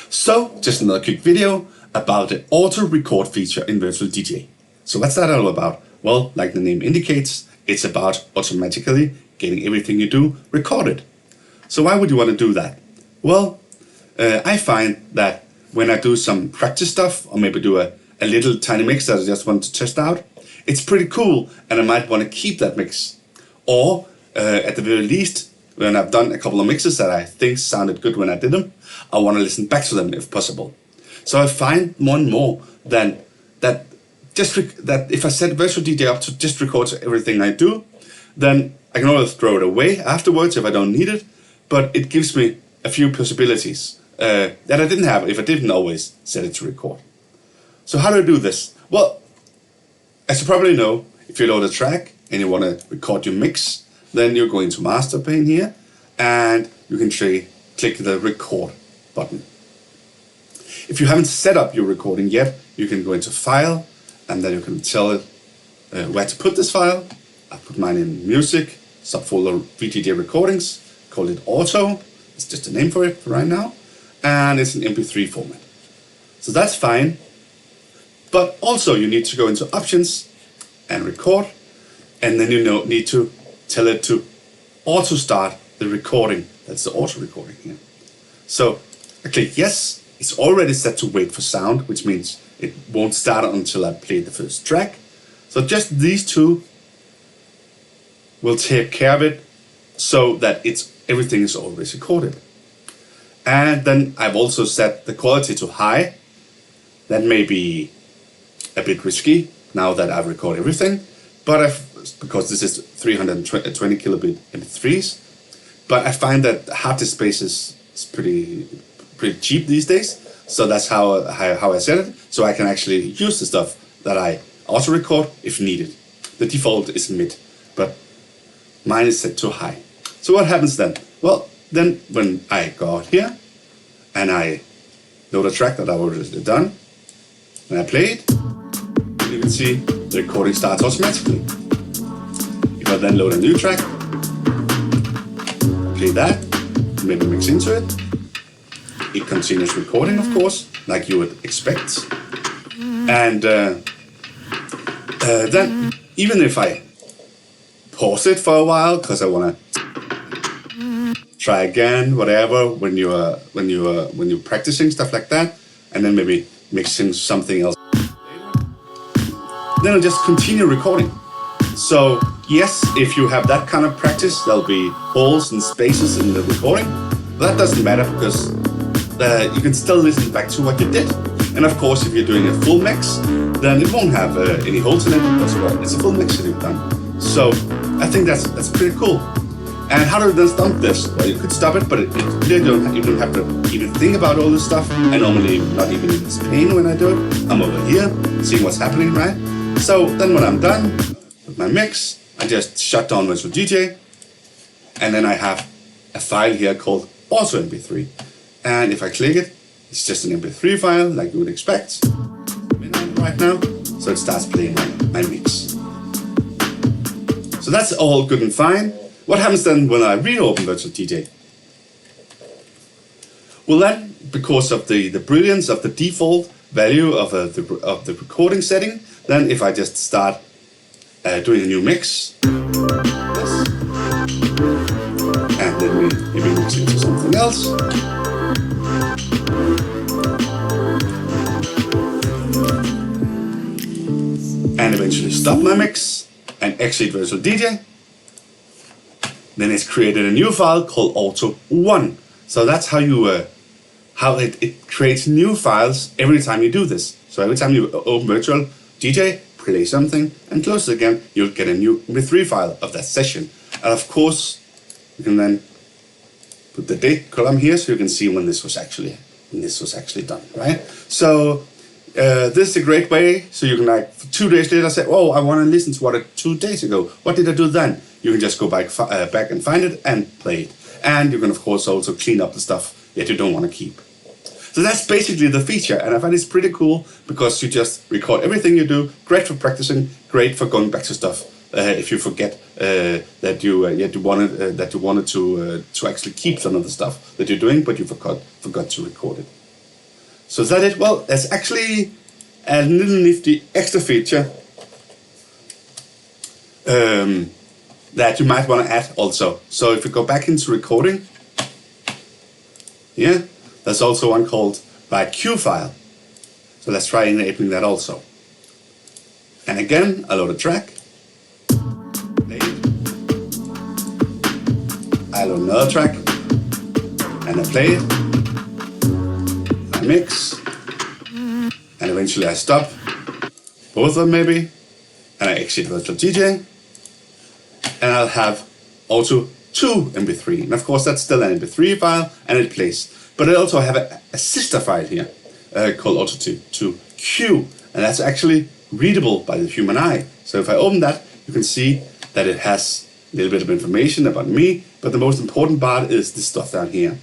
So, just another quick video about the auto record feature in Virtual DJ. So what's that all about? Well, like the name indicates, it's about automatically getting everything you do recorded. So why would you want to do that? Well, I find that when I do some practice stuff, or maybe do a little tiny mix that I just want to test out, it's pretty cool and I might want to keep that mix. Or at the very least, when I've done a couple of mixes that I think sounded good when I did them, I want to listen back to them if possible. So I find more and more that if I set Virtual DJ up to just record everything I do, then I can always throw it away afterwards if I don't need it, but it gives me a few possibilities that I didn't have if I didn't always set it to record. So how do I do this? Well, as you probably know, if you load a track and you want to record your mix, then you're going to master pane here and you can click the record button. If you haven't set up your recording yet, you can go into file and then you can tell it where to put this file. I put mine in music, subfolder VDJ recordings, call it auto. It's just a name for it for right now. And it's an MP3 format. So that's fine. But also you need to go into options and record. And then you need to tell it to auto start the recording. That's the auto recording here. So I click yes. It's already set to wait for sound, which means it won't start until I play the first track. So just these two will take care of it so that everything is always recorded. And then I've also set the quality to high. That may be a bit risky now that I've recorded everything, but because this is 320 kilobit MP3s, but I find that hard disk space is pretty cheap these days, so that's how I set it, so I can actually use the stuff that I auto record if needed. The default is mid, but mine is set to high. So what happens then? Well, then when I go out here and I load a track that I've already done, and I play it, you can see the recording starts automatically. If I then load a new track, play that, maybe mix into it, it continues recording, of course, like you would expect. And then even if I pause it for a while because I want to try again, whatever, when you're practicing stuff like that, and then maybe mixing something else, then I'll just continue recording. So yes, if you have that kind of practice, there'll be holes and spaces in the recording, but that doesn't matter because you can still listen back to what you did. And of course, if you're doing a full mix, then it won't have any holes in it because, well, it's a full mix that you've done. So I think that's pretty cool. And how do you then stop this? Well, you could stop it, but you don't have to even think about all this stuff. I normally not even in this pane when I do it. I'm over here, seeing what's happening, right? So then when I'm done with my mix, I just shut down Virtual DJ, and then I have a file here called auto MP3. And if I click it, it's just an MP3 file like you would expect right now. So it starts playing my mix. So that's all good and fine. What happens then when I reopen Virtual DJ? Well then, because of the brilliance of the default value of the recording setting, then if I just start doing a new mix, yes, and then we maybe mix into something else, and eventually stop my mix and exit Virtual DJ, then it's created a new file called auto1. So that's how it creates new files every time you do this. So every time you open Virtual DJ, play something and close it again, you'll get a new MP3 file of that session. And of course, you can then put the date column here so you can see when this was actually done, right? So this is a great way, so you can, like, 2 days later say, oh, I want to listen to what I did 2 days ago. What did I do then? You can just go back and find it and play it. And you can, of course, also clean up the stuff that you don't want to keep. So that's basically the feature, and I find it's pretty cool because you just record everything you do. Great for practicing, great for going back to stuff if you forget that you wanted to actually keep some of the stuff that you're doing, but you forgot to record it. So is that it? Well, there's actually a little nifty extra feature that you might want to add also. So if you go back into recording, yeah, there's also one called write cue file. So let's try enabling that also. And again, I load a track, play it, I load another track, and I play it, I mix, and eventually I stop both of them maybe, and I exit virtual DJ, and I'll have also 2 MP3. And of course that's still an MP3 file and it plays. But I also have a sister file here called Auto2Q, and that's actually readable by the human eye. So if I open that, you can see that it has a little bit of information about me, but the most important part is this stuff down here.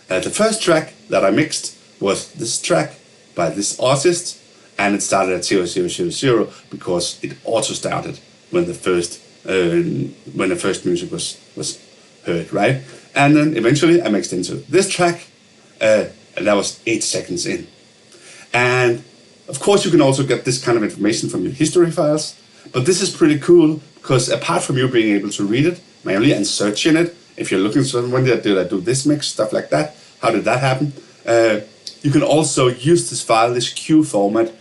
The first track that I mixed was this track by this artist, and it started at 0000 because it auto started when the first music was heard, right? And then eventually I mixed into this track, and that was 8 seconds in. And of course you can also get this kind of information from your history files, but this is pretty cool because apart from you being able to read it manually and search in it, if you're looking for when did I do this mix, stuff like that, how did that happen? You can also use this file, this Q format,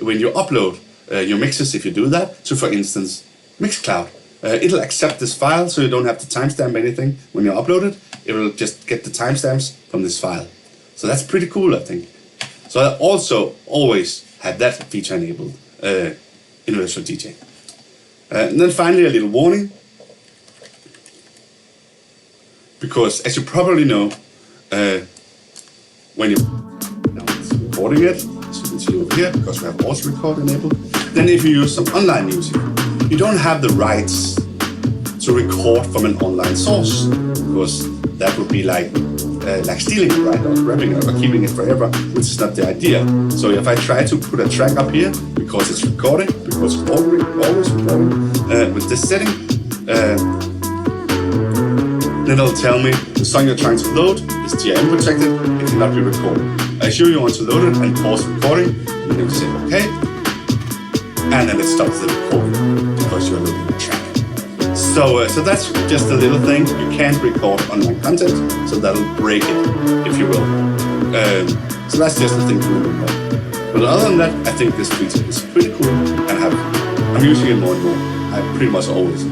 when you upload your mixes, if you do that. So for instance, Mixcloud, it'll accept this file so you don't have to timestamp anything when you upload it. It will just get the timestamps from this file. So that's pretty cool, I think. So I also always had that feature enabled in Virtual DJ. And then finally a little warning, because as you probably know, when you're recording it, as you can see over here, because we have also record enabled, then if you use some online music, you don't have the rights to record from an online source, because that would be like stealing it, right, or grabbing it, or keeping it forever, which is not the idea. So if I try to put a track up here, because it's recording, because it's always recording, with this setting, then it'll tell me the song you're trying to load is DRM protected, it cannot be recorded. I assure you want to load it and pause recording, and then you say OK, and then it stops the recording because you're loading the track. So that's just a little thing. You can't record online content, so that'll break it, if you will. So that's just a thing to remember. But other than that, I think this feature is pretty cool, and I'm using it more and more. I pretty much always